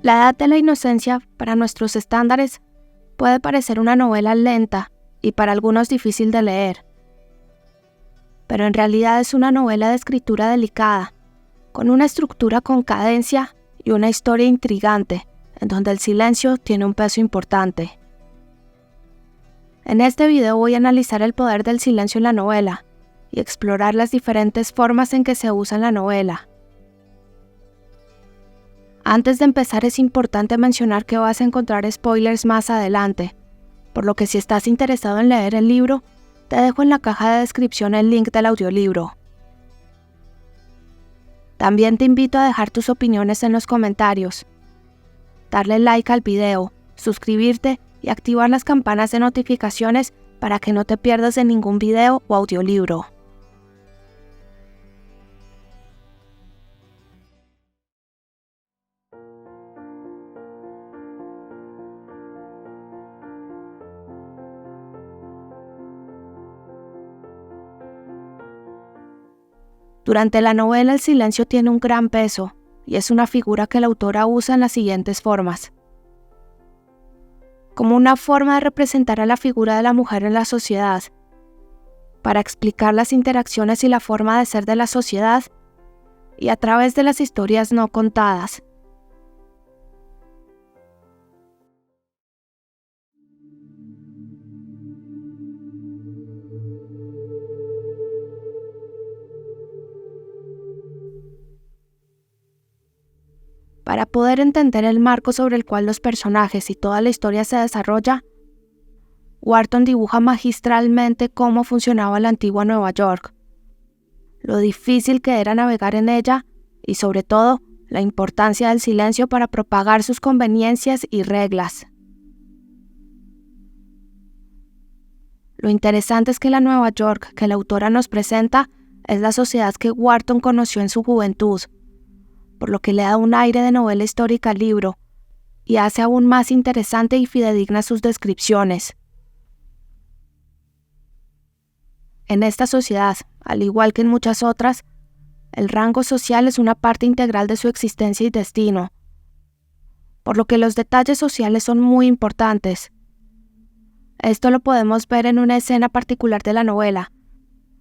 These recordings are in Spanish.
La edad de la inocencia, para nuestros estándares, puede parecer una novela lenta y para algunos difícil de leer. Pero en realidad es una novela de escritura delicada, con una estructura con cadencia y una historia intrigante, en donde el silencio tiene un peso importante. En este video voy a analizar el poder del silencio en la novela y explorar las diferentes formas en que se usa en la novela. Antes de empezar es importante mencionar que vas a encontrar spoilers más adelante, por lo que si estás interesado en leer el libro, te dejo en la caja de descripción el link del audiolibro. También te invito a dejar tus opiniones en los comentarios, darle like al video, suscribirte y activar las campanas de notificaciones para que no te pierdas de ningún video o audiolibro. Durante la novela el silencio tiene un gran peso, y es una figura que la autora usa en las siguientes formas. Como una forma de representar a la figura de la mujer en la sociedad, para explicar las interacciones y la forma de ser de la sociedad, y a través de las historias no contadas. Para poder entender el marco sobre el cual los personajes y toda la historia se desarrolla, Wharton dibuja magistralmente cómo funcionaba la antigua Nueva York, lo difícil que era navegar en ella y sobre todo la importancia del silencio para propagar sus conveniencias y reglas. Lo interesante es que la Nueva York que la autora nos presenta es la sociedad que Wharton conoció en su juventud, por lo que le da un aire de novela histórica al libro y hace aún más interesante y fidedigna sus descripciones. En esta sociedad, al igual que en muchas otras, el rango social es una parte integral de su existencia y destino, por lo que los detalles sociales son muy importantes. Esto lo podemos ver en una escena particular de la novela,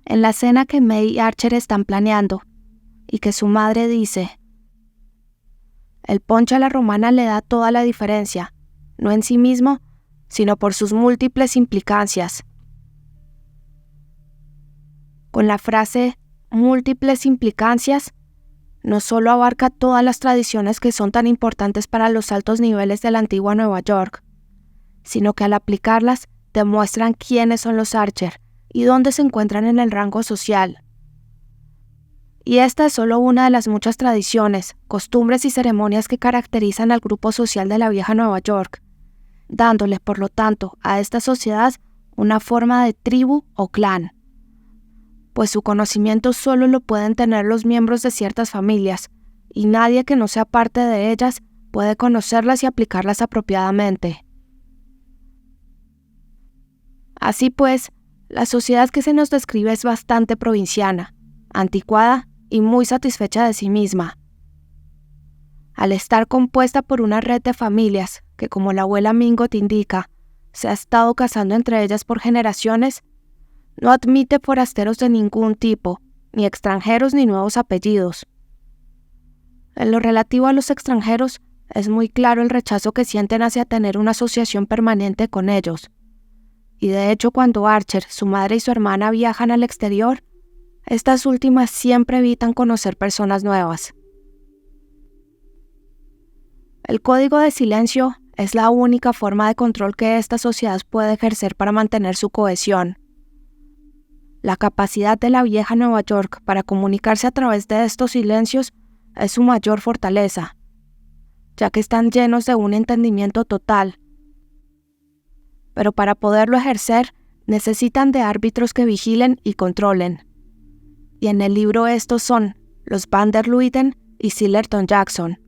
en la escena que May y Archer están planeando, y que su madre dice: el ponche a la romana le da toda la diferencia, no en sí mismo, sino por sus múltiples implicancias. Con la frase múltiples implicancias, no solo abarca todas las tradiciones que son tan importantes para los altos niveles de la antigua Nueva York, sino que al aplicarlas demuestran quiénes son los Archer y dónde se encuentran en el rango social. Y esta es solo una de las muchas tradiciones, costumbres y ceremonias que caracterizan al grupo social de la vieja Nueva York, dándole, por lo tanto, a esta sociedad una forma de tribu o clan, pues su conocimiento solo lo pueden tener los miembros de ciertas familias, y nadie que no sea parte de ellas puede conocerlas y aplicarlas apropiadamente. Así pues, la sociedad que se nos describe es bastante provinciana, anticuada y muy satisfecha de sí misma. Al estar compuesta por una red de familias que, como la abuela Mingo te indica, se ha estado casando entre ellas por generaciones, no admite forasteros de ningún tipo, ni extranjeros ni nuevos apellidos. En lo relativo a los extranjeros, es muy claro el rechazo que sienten hacia tener una asociación permanente con ellos. Y de hecho, cuando Archer, su madre y su hermana viajan al exterior, estas últimas siempre evitan conocer personas nuevas. El código de silencio es la única forma de control que esta sociedad puede ejercer para mantener su cohesión. La capacidad de la vieja Nueva York para comunicarse a través de estos silencios es su mayor fortaleza, ya que están llenos de un entendimiento total. Pero para poderlo ejercer, necesitan de árbitros que vigilen y controlen. Y en el libro estos son los Van der Luyden y Sillerton Jackson.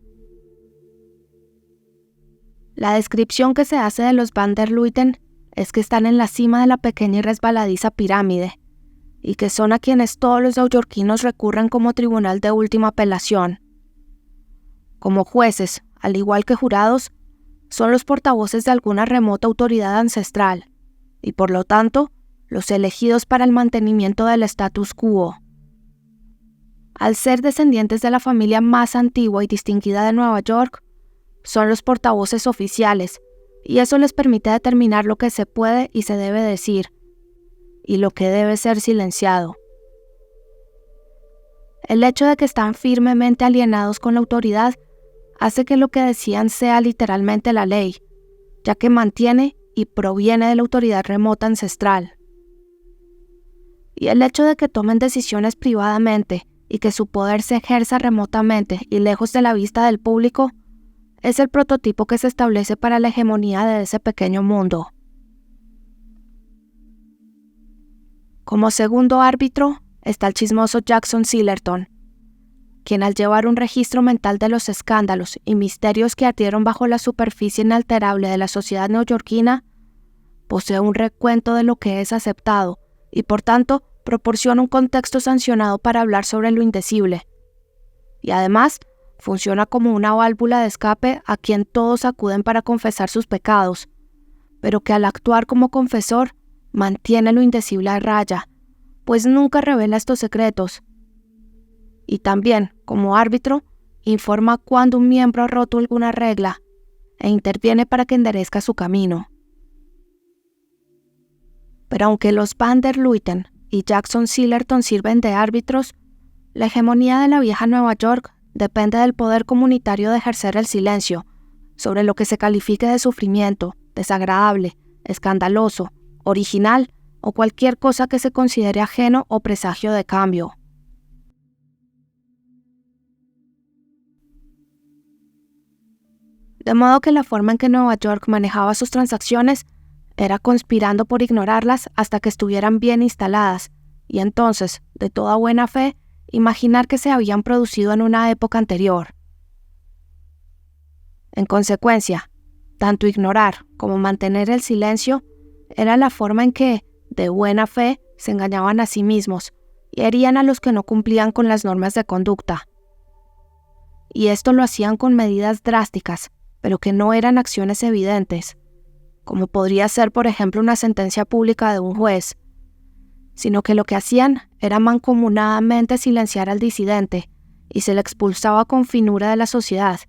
La descripción que se hace de los Van der Luyden es que están en la cima de la pequeña y resbaladiza pirámide, y que son a quienes todos los neoyorquinos recurren como tribunal de última apelación. Como jueces, al igual que jurados, son los portavoces de alguna remota autoridad ancestral, y por lo tanto, los elegidos para el mantenimiento del status quo. Al ser descendientes de la familia más antigua y distinguida de Nueva York, son los portavoces oficiales, y eso les permite determinar lo que se puede y se debe decir, y lo que debe ser silenciado. El hecho de que están firmemente alienados con la autoridad hace que lo que decían sea literalmente la ley, ya que mantiene y proviene de la autoridad remota ancestral. Y el hecho de que tomen decisiones privadamente y que su poder se ejerza remotamente y lejos de la vista del público, es el prototipo que se establece para la hegemonía de ese pequeño mundo. Como segundo árbitro está el chismoso Jackson Sillerton, quien al llevar un registro mental de los escándalos y misterios que ardieron bajo la superficie inalterable de la sociedad neoyorquina, posee un recuento de lo que es aceptado y por tanto proporciona un contexto sancionado para hablar sobre lo indecible. Y además, funciona como una válvula de escape a quien todos acuden para confesar sus pecados, pero que al actuar como confesor mantiene lo indecible a raya, pues nunca revela estos secretos. Y también, como árbitro, informa cuando un miembro ha roto alguna regla e interviene para que enderezca su camino. Pero aunque los Van der Luyten y Jackson Sillerton sirven de árbitros, la hegemonía de la vieja Nueva York depende del poder comunitario de ejercer el silencio sobre lo que se califique de sufrimiento, desagradable, escandaloso, original o cualquier cosa que se considere ajeno o presagio de cambio. De modo que la forma en que Nueva York manejaba sus transacciones era conspirando por ignorarlas hasta que estuvieran bien instaladas, y entonces, de toda buena fe, imaginar que se habían producido en una época anterior. En consecuencia, tanto ignorar como mantener el silencio era la forma en que, de buena fe, se engañaban a sí mismos y herían a los que no cumplían con las normas de conducta. Y esto lo hacían con medidas drásticas, pero que no eran acciones evidentes, como podría ser, por ejemplo, una sentencia pública de un juez, sino que lo que hacían era mancomunadamente silenciar al disidente y se le expulsaba con finura de la sociedad,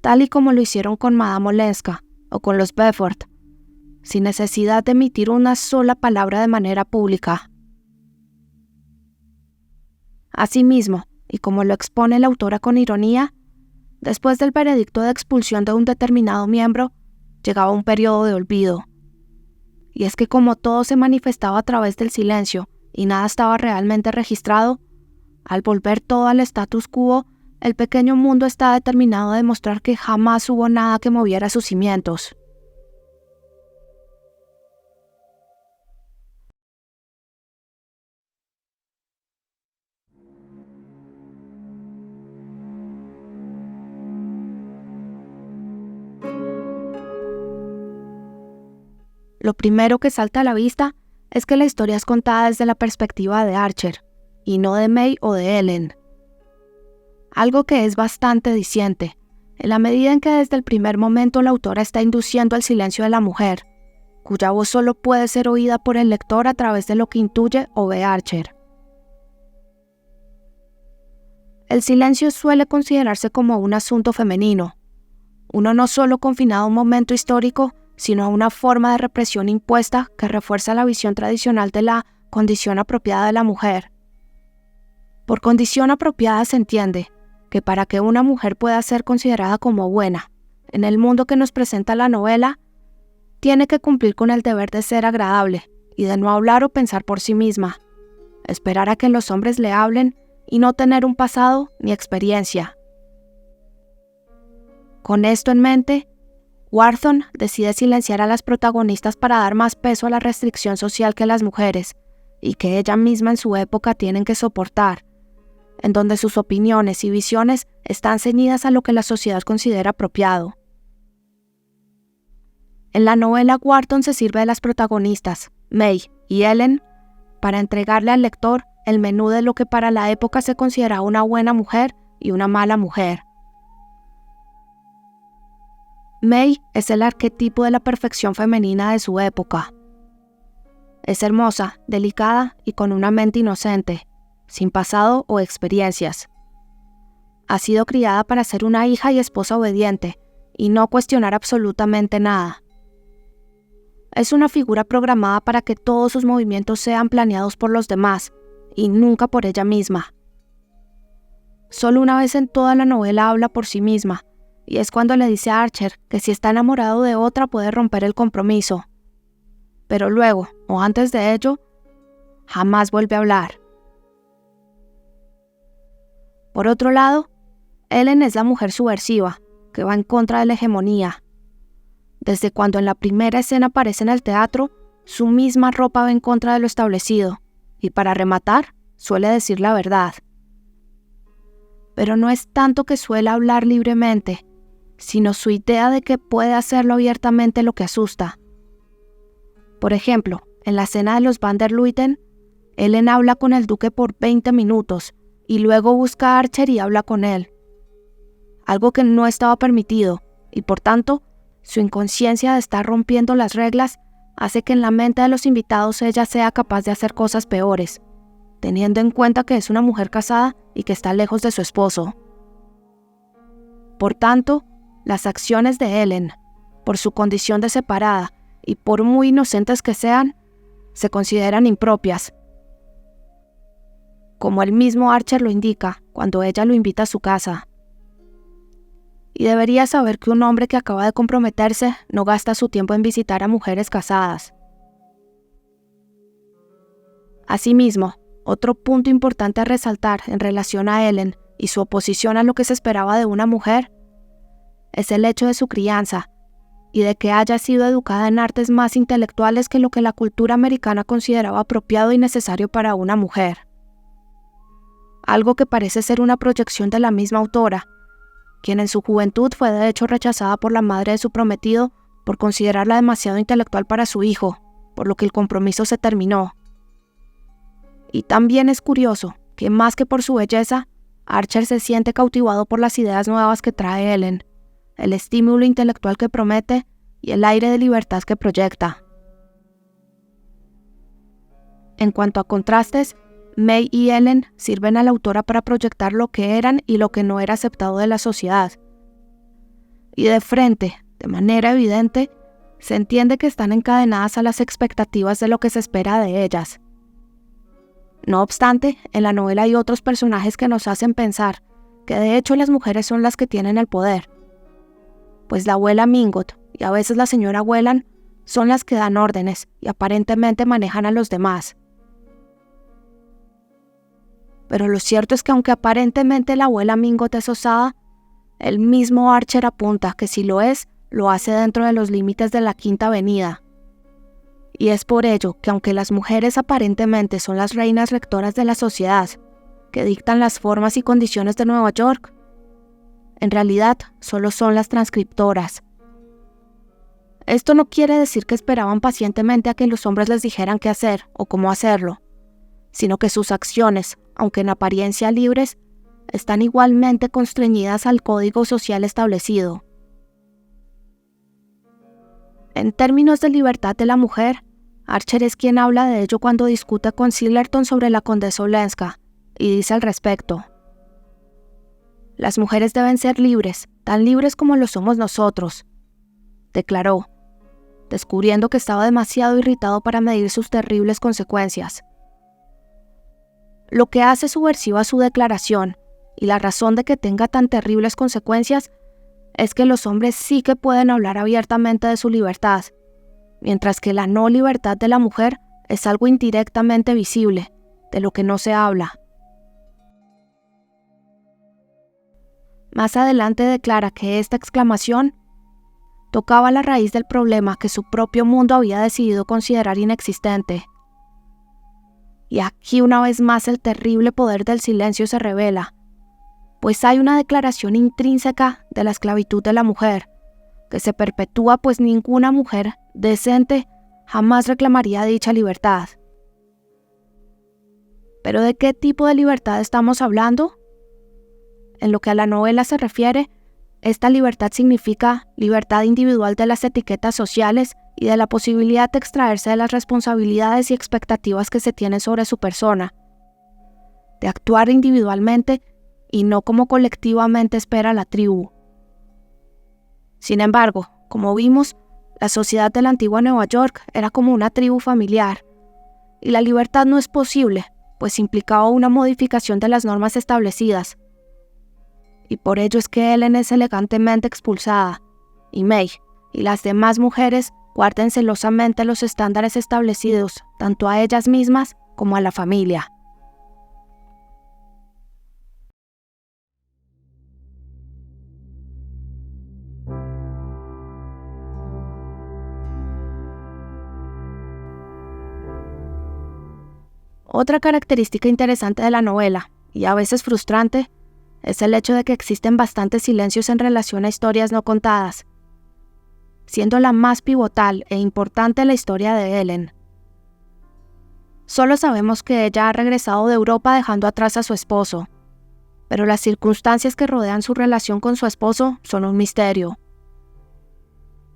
tal y como lo hicieron con Madame Olenska o con los Beaufort, sin necesidad de emitir una sola palabra de manera pública. Asimismo, y como lo expone la autora con ironía, después del veredicto de expulsión de un determinado miembro, llegaba un periodo de olvido. Y es que como todo se manifestaba a través del silencio y nada estaba realmente registrado, al volver todo al status quo, el pequeño mundo está determinado a demostrar que jamás hubo nada que moviera sus cimientos. Lo primero que salta a la vista es que la historia es contada desde la perspectiva de Archer, y no de May o de Ellen. Algo que es bastante diciente, en la medida en que desde el primer momento la autora está induciendo al silencio de la mujer, cuya voz solo puede ser oída por el lector a través de lo que intuye o ve Archer. El silencio suele considerarse como un asunto femenino, uno no solo confinado a un momento histórico, sino a una forma de represión impuesta que refuerza la visión tradicional de la condición apropiada de la mujer. Por condición apropiada se entiende que para que una mujer pueda ser considerada como buena, en el mundo que nos presenta la novela, tiene que cumplir con el deber de ser agradable y de no hablar o pensar por sí misma, esperar a que los hombres le hablen y no tener un pasado ni experiencia. Con esto en mente, Warthon decide silenciar a las protagonistas para dar más peso a la restricción social que las mujeres, y que ella misma en su época tienen que soportar, en donde sus opiniones y visiones están ceñidas a lo que la sociedad considera apropiado. En la novela, Warthon se sirve de las protagonistas, May y Ellen, para entregarle al lector el menú de lo que para la época se consideraba una buena mujer y una mala mujer. May es el arquetipo de la perfección femenina de su época. Es hermosa, delicada y con una mente inocente, sin pasado o experiencias. Ha sido criada para ser una hija y esposa obediente y no cuestionar absolutamente nada. Es una figura programada para que todos sus movimientos sean planeados por los demás y nunca por ella misma. Solo una vez en toda la novela habla por sí misma, y es cuando le dice a Archer que si está enamorado de otra puede romper el compromiso. Pero luego, o antes de ello, jamás vuelve a hablar. Por otro lado, Ellen es la mujer subversiva, que va en contra de la hegemonía. Desde cuando en la primera escena aparece en el teatro, su misma ropa va en contra de lo establecido, y para rematar, suele decir la verdad. Pero no es tanto que suele hablar libremente, sino su idea de que puede hacerlo abiertamente lo que asusta. Por ejemplo, en la escena de los Van der Luyden, Ellen habla con el duque por 20 minutos y luego busca a Archer y habla con él. Algo que no estaba permitido, y por tanto, su inconsciencia de estar rompiendo las reglas hace que en la mente de los invitados ella sea capaz de hacer cosas peores, teniendo en cuenta que es una mujer casada y que está lejos de su esposo. Por tanto, las acciones de Ellen, por su condición de separada y por muy inocentes que sean, se consideran impropias. Como el mismo Archer lo indica cuando ella lo invita a su casa. Y debería saber que un hombre que acaba de comprometerse no gasta su tiempo en visitar a mujeres casadas. Asimismo, otro punto importante a resaltar en relación a Ellen y su oposición a lo que se esperaba de una mujer es el hecho de su crianza y de que haya sido educada en artes más intelectuales que lo que la cultura americana consideraba apropiado y necesario para una mujer. Algo que parece ser una proyección de la misma autora, quien en su juventud fue de hecho rechazada por la madre de su prometido por considerarla demasiado intelectual para su hijo, por lo que el compromiso se terminó. Y también es curioso que más que por su belleza, Archer se siente cautivado por las ideas nuevas que trae Ellen, el estímulo intelectual que promete y el aire de libertad que proyecta. En cuanto a contrastes, May y Ellen sirven a la autora para proyectar lo que eran y lo que no era aceptado de la sociedad. Y de frente, de manera evidente, se entiende que están encadenadas a las expectativas de lo que se espera de ellas. No obstante, en la novela hay otros personajes que nos hacen pensar que de hecho las mujeres son las que tienen el poder. Pues la abuela Mingot y a veces la señora Whelan son las que dan órdenes y aparentemente manejan a los demás. Pero lo cierto es que aunque aparentemente la abuela Mingot es osada, el mismo Archer apunta que si lo es, lo hace dentro de los límites de la Quinta Avenida. Y es por ello que aunque las mujeres aparentemente son las reinas rectoras de la sociedad, que dictan las formas y condiciones de Nueva York, en realidad solo son las transcriptoras. Esto no quiere decir que esperaban pacientemente a que los hombres les dijeran qué hacer o cómo hacerlo, sino que sus acciones, aunque en apariencia libres, están igualmente constreñidas al código social establecido. En términos de libertad de la mujer, Archer es quien habla de ello cuando discute con Sillerton sobre la condesa Olenska, y dice al respecto: «Las mujeres deben ser libres, tan libres como lo somos nosotros», declaró, descubriendo que estaba demasiado irritado para medir sus terribles consecuencias. Lo que hace subversiva su declaración, y la razón de que tenga tan terribles consecuencias, es que los hombres sí que pueden hablar abiertamente de su libertad, mientras que la no libertad de la mujer es algo indirectamente visible, de lo que no se habla. Más adelante declara que esta exclamación tocaba la raíz del problema que su propio mundo había decidido considerar inexistente. Y aquí una vez más el terrible poder del silencio se revela, pues hay una declaración intrínseca de la esclavitud de la mujer, que se perpetúa pues ninguna mujer decente jamás reclamaría dicha libertad. ¿Pero de qué tipo de libertad estamos hablando? En lo que a la novela se refiere, Esta libertad significa libertad individual de las etiquetas sociales y de la posibilidad de extraerse de las responsabilidades y expectativas que se tienen sobre su persona, de actuar individualmente y no como colectivamente espera la tribu. Sin embargo, como vimos, la sociedad de la antigua Nueva York era como una tribu familiar, y la libertad no es posible, pues implicaba una modificación de las normas establecidas. Y por ello es que Ellen es elegantemente expulsada, y May y las demás mujeres guardan celosamente los estándares establecidos, tanto a ellas mismas como a la familia. Otra característica interesante de la novela, y a veces frustrante, es el hecho de que existen bastantes silencios en relación a historias no contadas, siendo la más pivotal e importante la historia de Ellen. Solo sabemos que ella ha regresado de Europa dejando atrás a su esposo, pero las circunstancias que rodean su relación con su esposo son un misterio.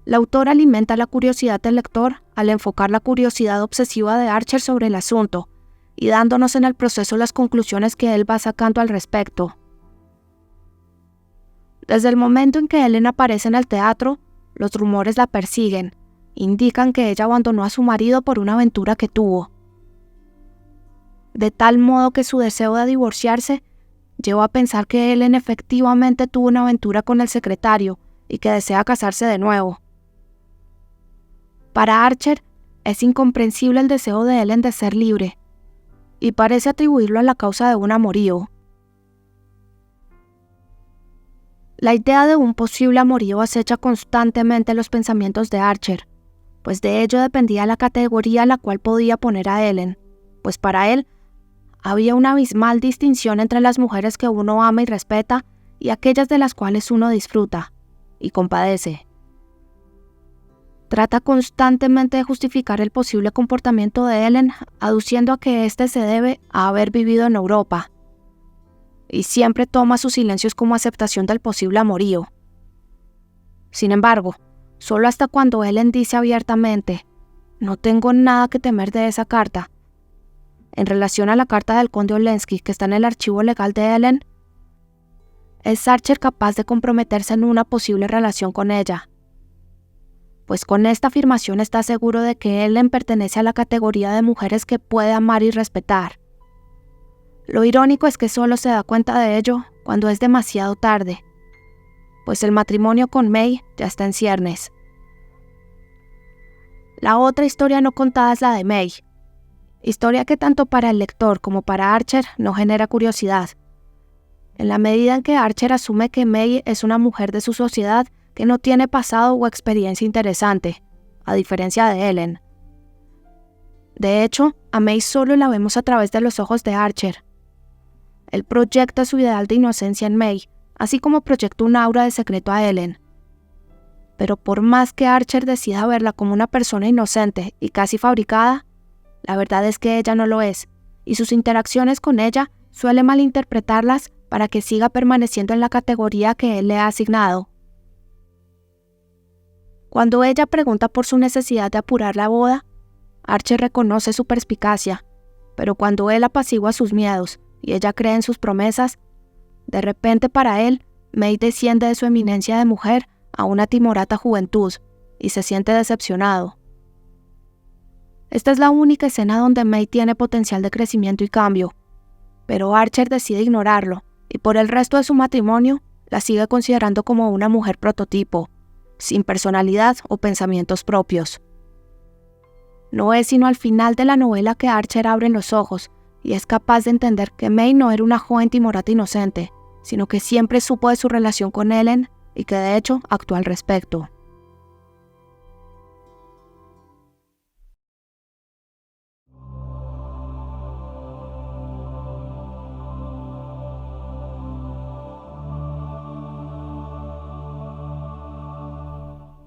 La autora alimenta la curiosidad del lector al enfocar la curiosidad obsesiva de Archer sobre el asunto y dándonos en el proceso las conclusiones que él va sacando al respecto. Desde el momento en que Ellen aparece en el teatro, los rumores la persiguen, indican que ella abandonó a su marido por una aventura que tuvo. De tal modo que su deseo de divorciarse lleva a pensar que Ellen efectivamente tuvo una aventura con el secretario y que desea casarse de nuevo. Para Archer, es incomprensible el deseo de Ellen de ser libre, y parece atribuirlo a la causa de un amorío. La idea de un posible amorío acecha constantemente los pensamientos de Archer, pues de ello dependía la categoría a la cual podía poner a Ellen, pues para él había una abismal distinción entre las mujeres que uno ama y respeta y aquellas de las cuales uno disfruta y compadece. Trata constantemente de justificar el posible comportamiento de Ellen, aduciendo a que éste se debe a haber vivido en Europa, y siempre toma sus silencios como aceptación del posible amorío. Sin embargo, solo hasta cuando Ellen dice abiertamente, «No tengo nada que temer de esa carta», en relación a la carta del conde Olenski que está en el archivo legal de Ellen, es Archer capaz de comprometerse en una posible relación con ella. Pues con esta afirmación está seguro de que Ellen pertenece a la categoría de mujeres que puede amar y respetar. Lo irónico es que solo se da cuenta de ello cuando es demasiado tarde, pues el matrimonio con May ya está en ciernes. La otra historia no contada es la de May, historia que tanto para el lector como para Archer no genera curiosidad, en la medida en que Archer asume que May es una mujer de su sociedad que no tiene pasado o experiencia interesante, a diferencia de Ellen. De hecho, a May solo la vemos a través de los ojos de Archer. Él proyecta su ideal de inocencia en May, así como proyecta un aura de secreto a Ellen. Pero por más que Archer decida verla como una persona inocente y casi fabricada, la verdad es que ella no lo es, y sus interacciones con ella suele malinterpretarlas para que siga permaneciendo en la categoría que él le ha asignado. Cuando ella pregunta por su necesidad de apurar la boda, Archer reconoce su perspicacia, pero cuando él apacigua sus miedos y ella cree en sus promesas, de repente para él, May desciende de su eminencia de mujer a una timorata juventud y se siente decepcionado. Esta es la única escena donde May tiene potencial de crecimiento y cambio, pero Archer decide ignorarlo y por el resto de su matrimonio la sigue considerando como una mujer prototipo, sin personalidad o pensamientos propios. No es sino al final de la novela que Archer abre los ojos y es capaz de entender que May no era una joven timorata inocente, sino que siempre supo de su relación con Ellen y que de hecho actuó al respecto.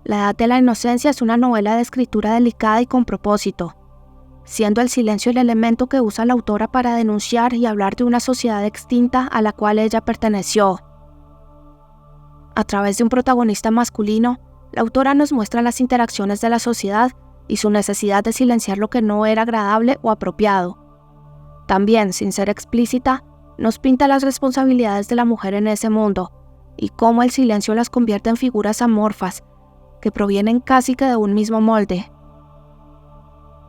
La Edad de la Inocencia es una novela de escritura delicada y con propósito, siendo el silencio el elemento que usa la autora para denunciar y hablar de una sociedad extinta a la cual ella perteneció. A través de un protagonista masculino, la autora nos muestra las interacciones de la sociedad y su necesidad de silenciar lo que no era agradable o apropiado. También, sin ser explícita, nos pinta las responsabilidades de la mujer en ese mundo y cómo el silencio las convierte en figuras amorfas que provienen casi que de un mismo molde.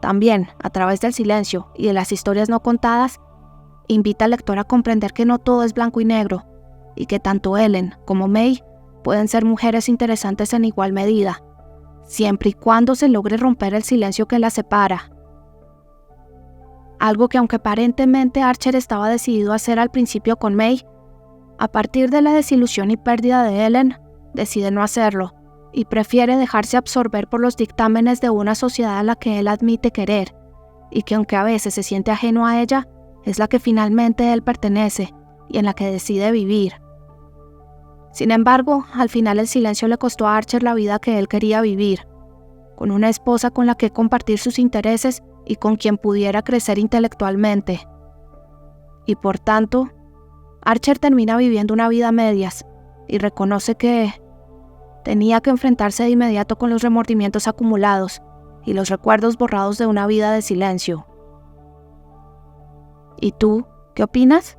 También, a través del silencio y de las historias no contadas, invita al lector a comprender que no todo es blanco y negro y que tanto Ellen como May pueden ser mujeres interesantes en igual medida, siempre y cuando se logre romper el silencio que las separa. Algo que, aunque aparentemente Archer estaba decidido a hacer al principio con May, a partir de la desilusión y pérdida de Ellen, decide no hacerlo y prefiere dejarse absorber por los dictámenes de una sociedad a la que él admite querer y que, aunque a veces se siente ajeno a ella, es la que finalmente él pertenece y en la que decide vivir. Sin embargo, al final el silencio le costó a Archer la vida que él quería vivir, con una esposa con la que compartir sus intereses y con quien pudiera crecer intelectualmente. Y por tanto, Archer termina viviendo una vida a medias y reconoce que tenía que enfrentarse de inmediato con los remordimientos acumulados y los recuerdos borrados de una vida de silencio. ¿Y tú, qué opinas?